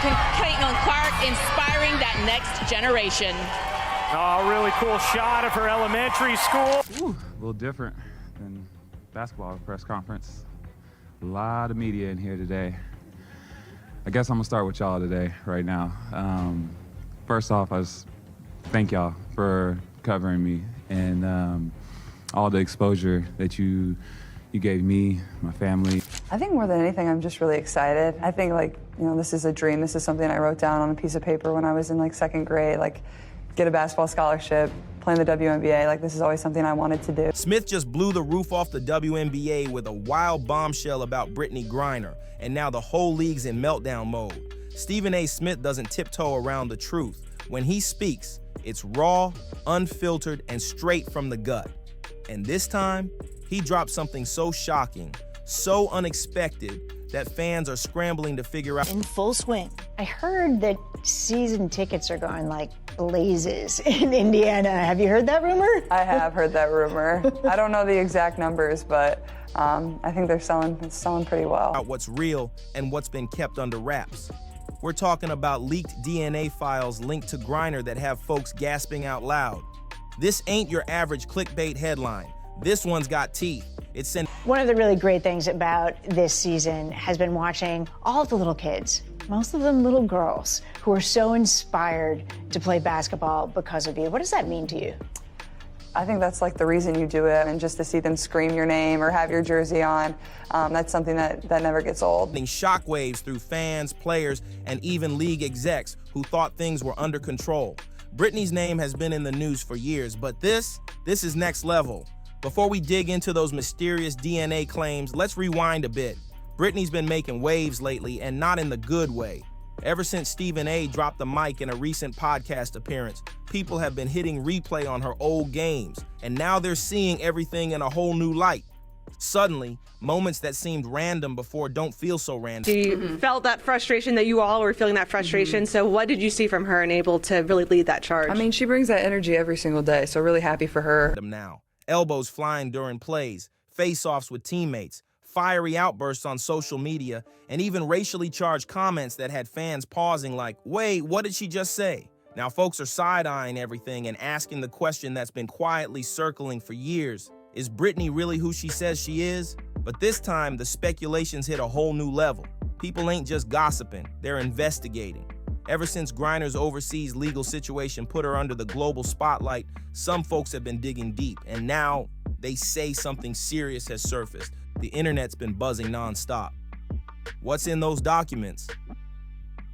Kaitlyn Clark inspiring that next generation. Oh, really cool shot of her elementary school. Ooh, a little different than basketball press conference. A lot of media in here today. I guess I'm gonna start with y'all today, right now. First off, I just thank y'all for covering me and all the exposure that you gave me, my family. I think more than anything, I'm just really excited. I think this is a dream. This is something I wrote down on a piece of paper when I was in second grade, get a basketball scholarship, play in the WNBA. This is always something I wanted to do. Smith just blew the roof off the WNBA with a wild bombshell about Brittney Griner, and now the whole league's in meltdown mode. Stephen A. Smith doesn't tiptoe around the truth. When he speaks, it's raw, unfiltered, and straight from the gut. And this time, he dropped something so shocking, so unexpected, that fans are scrambling to figure out. In full swing. I heard that season tickets are going like blazes in Indiana. Have you heard that rumor? I have heard that rumor. I don't know the exact numbers, but I think it's selling pretty well. What's real and what's been kept under wraps. We're talking about leaked DNA files linked to Griner that have folks gasping out loud. This ain't your average clickbait headline. This one's got teeth. One of the really great things about this season has been watching all of the little kids, most of them little girls, who are so inspired to play basketball because of you. What does that mean to you? I think that's the reason you do it, and just to see them scream your name or have your jersey on, that's something that never gets old. Shockwaves through fans, players, and even league execs who thought things were under control. Brittney's name has been in the news for years, but this is next level. Before we dig into those mysterious DNA claims, let's rewind a bit. Brittney's been making waves lately, and not in the good way. Ever since Stephen A. dropped the mic in a recent podcast appearance, people have been hitting replay on her old games, and now they're seeing everything in a whole new light. Suddenly, moments that seemed random before don't feel so random. You felt that frustration, that you all were feeling that frustration. So what did you see from her and able to really lead that charge? I mean, she brings that energy every single day, so really happy for her. Now, elbows flying during plays, face-offs with teammates, fiery outbursts on social media, and even racially charged comments that had fans pausing like, wait, what did she just say? Now folks are side-eyeing everything and asking the question that's been quietly circling for years. Is Brittney really who she says she is? But this time, the speculations hit a whole new level. People ain't just gossiping, they're investigating. Ever since Griner's overseas legal situation put her under the global spotlight, some folks have been digging deep, and now they say something serious has surfaced. The internet's been buzzing nonstop. What's in those documents?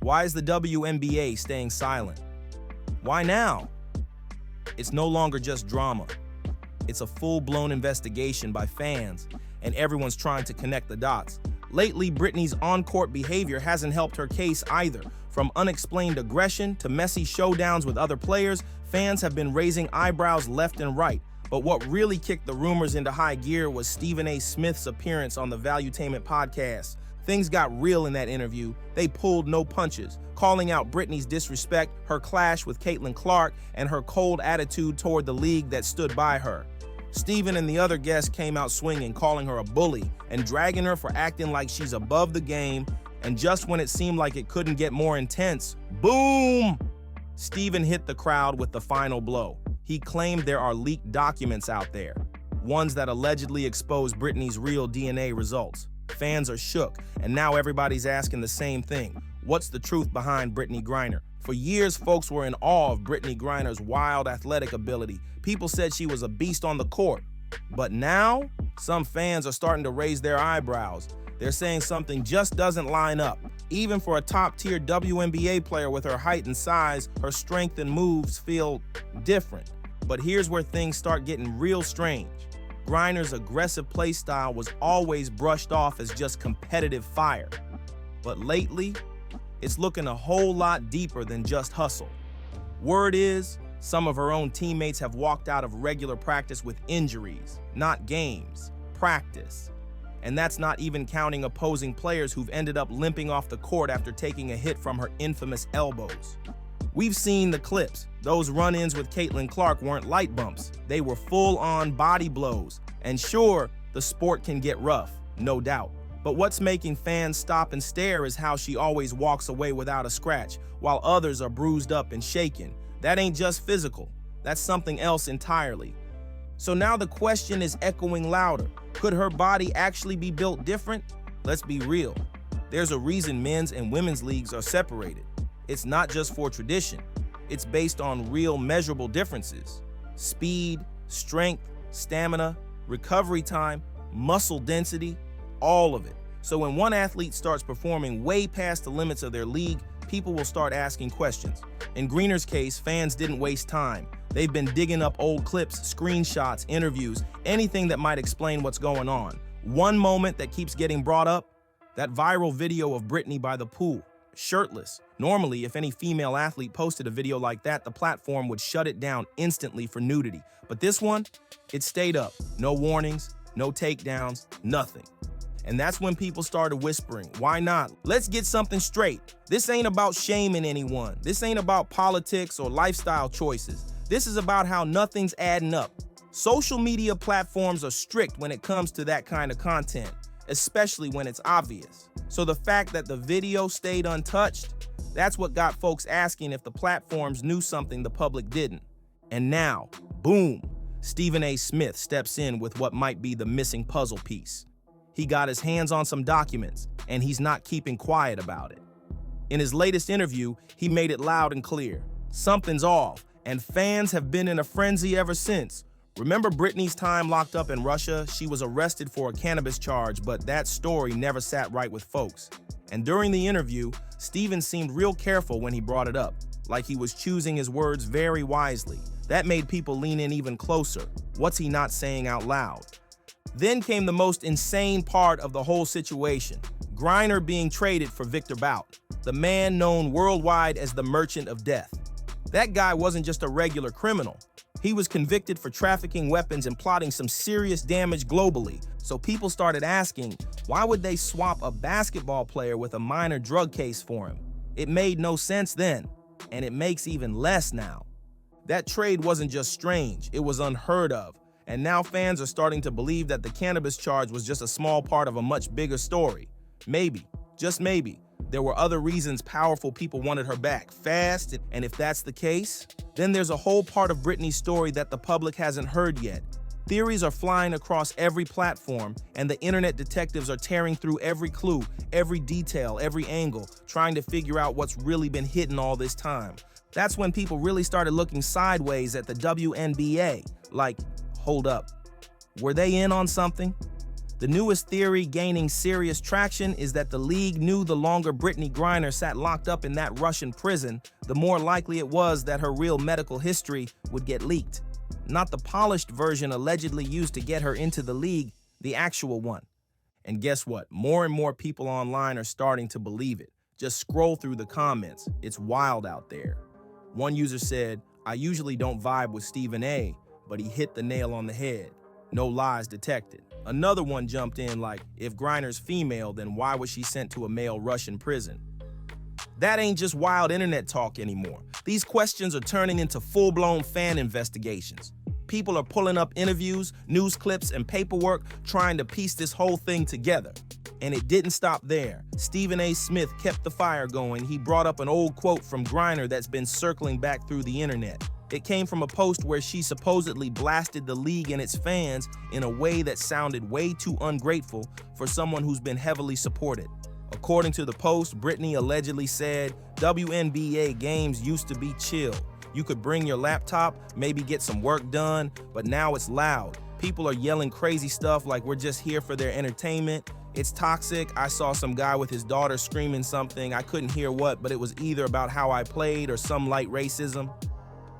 Why is the WNBA staying silent? Why now? It's no longer just drama. It's a full-blown investigation by fans, and everyone's trying to connect the dots. Lately, Brittney's on-court behavior hasn't helped her case either. From unexplained aggression to messy showdowns with other players, fans have been raising eyebrows left and right. But what really kicked the rumors into high gear was Stephen A. Smith's appearance on the Valuetainment podcast. Things got real in that interview. They pulled no punches, calling out Brittney's disrespect, her clash with Kaitlyn Clark, and her cold attitude toward the league that stood by her. Stephen and the other guests came out swinging, calling her a bully and dragging her for acting like she's above the game. And just when it seemed like it couldn't get more intense, boom! Stephen hit the crowd with the final blow. He claimed there are leaked documents out there, ones that allegedly expose Brittney's real DNA results. Fans are shook, and now everybody's asking the same thing. What's the truth behind Brittney Griner? For years, folks were in awe of Brittney Griner's wild athletic ability. People said she was a beast on the court. But now, some fans are starting to raise their eyebrows. They're saying something just doesn't line up. Even for a top-tier WNBA player with her height and size, her strength and moves feel different. But here's where things start getting real strange. Griner's aggressive play style was always brushed off as just competitive fire. But lately, it's looking a whole lot deeper than just hustle. Word is, some of her own teammates have walked out of regular practice with injuries, not games, practice. And that's not even counting opposing players who've ended up limping off the court after taking a hit from her infamous elbows. We've seen the clips. Those run-ins with Caitlyn Clark weren't light bumps. They were full-on body blows. And sure, the sport can get rough, no doubt. But what's making fans stop and stare is how she always walks away without a scratch, while others are bruised up and shaken. That ain't just physical. That's something else entirely. So now the question is echoing louder. Could her body actually be built different? Let's be real. There's a reason men's and women's leagues are separated. It's not just for tradition. It's based on real measurable differences. Speed, strength, stamina, recovery time, muscle density, all of it. So when one athlete starts performing way past the limits of their league, people will start asking questions. In Griner's case, fans didn't waste time. They've been digging up old clips, screenshots, interviews, anything that might explain what's going on. One moment that keeps getting brought up, that viral video of Brittney by the pool, shirtless. Normally, if any female athlete posted a video like that, the platform would shut it down instantly for nudity. But this one, it stayed up. No warnings, no takedowns, nothing. And that's when people started whispering, why not? Let's get something straight. This ain't about shaming anyone. This ain't about politics or lifestyle choices. This is about how nothing's adding up. Social media platforms are strict when it comes to that kind of content, especially when it's obvious. So the fact that the video stayed untouched, that's what got folks asking if the platforms knew something the public didn't. And now, boom, Stephen A. Smith steps in with what might be the missing puzzle piece. He got his hands on some documents, and he's not keeping quiet about it. In his latest interview, he made it loud and clear. Something's off, and fans have been in a frenzy ever since. Remember Brittney's time locked up in Russia? She was arrested for a cannabis charge, but that story never sat right with folks. And during the interview, Stephen seemed real careful when he brought it up, like he was choosing his words very wisely. That made people lean in even closer. What's he not saying out loud? Then came the most insane part of the whole situation. Griner being traded for Victor Bout, the man known worldwide as the Merchant of Death. That guy wasn't just a regular criminal. He was convicted for trafficking weapons and plotting some serious damage globally. So people started asking, why would they swap a basketball player with a minor drug case for him? It made no sense then, and it makes even less now. That trade wasn't just strange, it was unheard of. And now fans are starting to believe that the cannabis charge was just a small part of a much bigger story. Maybe, just maybe, there were other reasons powerful people wanted her back fast, and if that's the case, then there's a whole part of Brittney's story that the public hasn't heard yet. Theories are flying across every platform, and the internet detectives are tearing through every clue, every detail, every angle, trying to figure out what's really been hidden all this time. That's when people really started looking sideways at the WNBA, like, hold up, were they in on something? The newest theory gaining serious traction is that the league knew the longer Brittney Griner sat locked up in that Russian prison, the more likely it was that her real medical history would get leaked. Not the polished version allegedly used to get her into the league, the actual one. And guess what? More and more people online are starting to believe it. Just scroll through the comments. It's wild out there. One user said, I usually don't vibe with Stephen A., but he hit the nail on the head. No lies detected. Another one jumped in like, if Griner's female, then why was she sent to a male Russian prison? That ain't just wild internet talk anymore. These questions are turning into full-blown fan investigations. People are pulling up interviews, news clips, and paperwork trying to piece this whole thing together. And it didn't stop there. Stephen A. Smith kept the fire going. He brought up an old quote from Griner that's been circling back through the internet. It came from a post where she supposedly blasted the league and its fans in a way that sounded way too ungrateful for someone who's been heavily supported. According to the post, Brittney allegedly said, WNBA games used to be chill. You could bring your laptop, maybe get some work done, but now it's loud. People are yelling crazy stuff like we're just here for their entertainment. It's toxic. I saw some guy with his daughter screaming something. I couldn't hear what, but it was either about how I played or some light racism.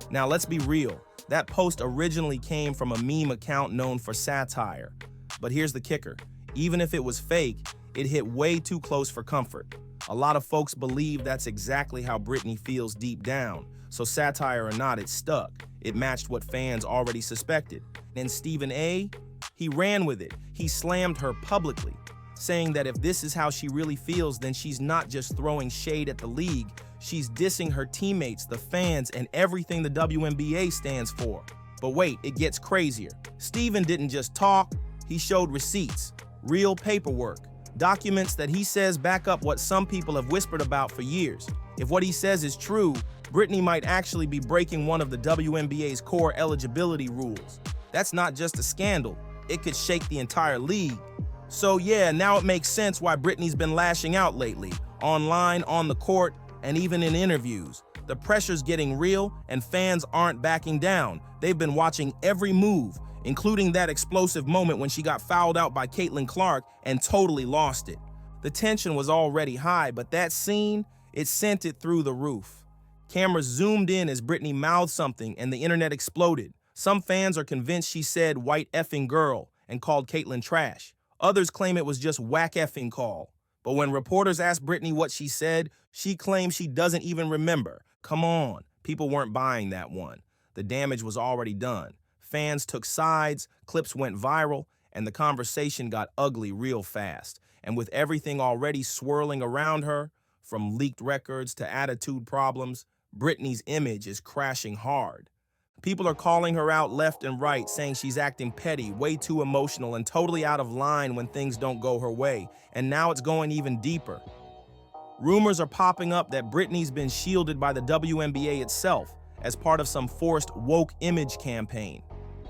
Now let's be real, that post originally came from a meme account known for satire. But here's the kicker, even if it was fake, it hit way too close for comfort. A lot of folks believe that's exactly how Brittney feels deep down, so satire or not, it stuck. It matched what fans already suspected. And Stephen A., he ran with it. He slammed her publicly, saying that if this is how she really feels, then she's not just throwing shade at the league, she's dissing her teammates, the fans, and everything the WNBA stands for. But wait, it gets crazier. Stephen didn't just talk, he showed receipts, real paperwork, Documents that he says back up what some people have whispered about for years. If what he says is true, Brittney might actually be breaking one of the WNBA's core eligibility rules. That's not just a scandal, it could shake the entire league. So yeah, now it makes sense why Brittney's been lashing out lately, online, on the court, and even in interviews. The pressure's getting real, and fans aren't backing down. They've been watching every move, including that explosive moment when she got fouled out by Kaitlyn Clark and totally lost it. The tension was already high, but that scene, it sent it through the roof. Cameras zoomed in as Brittney mouthed something and the internet exploded. Some fans are convinced she said "white effing girl" and called Caitlyn trash. Others claim it was just whack effing call. But when reporters asked Brittney what she said, she claimed she doesn't even remember. Come on, people weren't buying that one. The damage was already done. Fans took sides, clips went viral, and the conversation got ugly real fast. And with everything already swirling around her, from leaked records to attitude problems, Brittney's image is crashing hard. People are calling her out left and right, saying she's acting petty, way too emotional, and totally out of line when things don't go her way. And now it's going even deeper. Rumors are popping up that Brittney's been shielded by the WNBA itself as part of some forced woke image campaign.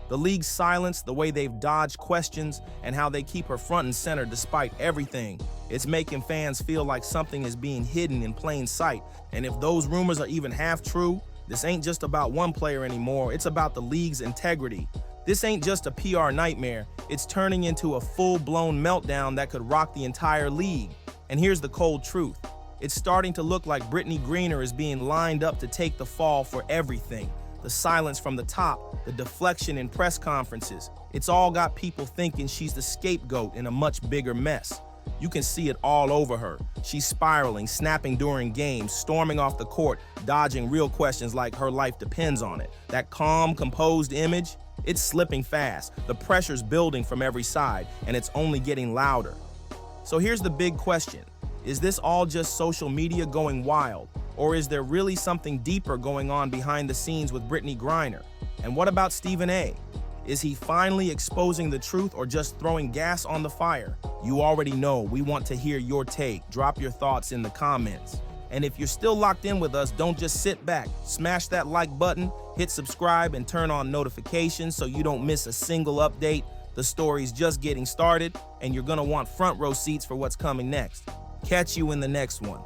The league's silence, the way they've dodged questions, and how they keep her front and center despite everything, it's making fans feel like something is being hidden in plain sight. And if those rumors are even half true, this ain't just about one player anymore, it's about the league's integrity. This ain't just a PR nightmare, it's turning into a full-blown meltdown that could rock the entire league. And here's the cold truth. It's starting to look like Brittney Griner is being lined up to take the fall for everything. The silence from the top, the deflection in press conferences, it's all got people thinking she's the scapegoat in a much bigger mess. You can see it all over her. She's spiraling, snapping during games, storming off the court, dodging real questions like her life depends on it. That calm, composed image, it's slipping fast. The pressure's building from every side, and it's only getting louder. So here's the big question. Is this all just social media going wild? Or is there really something deeper going on behind the scenes with Brittney Griner? And what about Stephen A? Is he finally exposing the truth or just throwing gas on the fire? You already know, we want to hear your take. Drop your thoughts in the comments. And if you're still locked in with us, don't just sit back. Smash that like button, hit subscribe, and turn on notifications so you don't miss a single update. The story's just getting started, and you're gonna want front row seats for what's coming next. Catch you in the next one.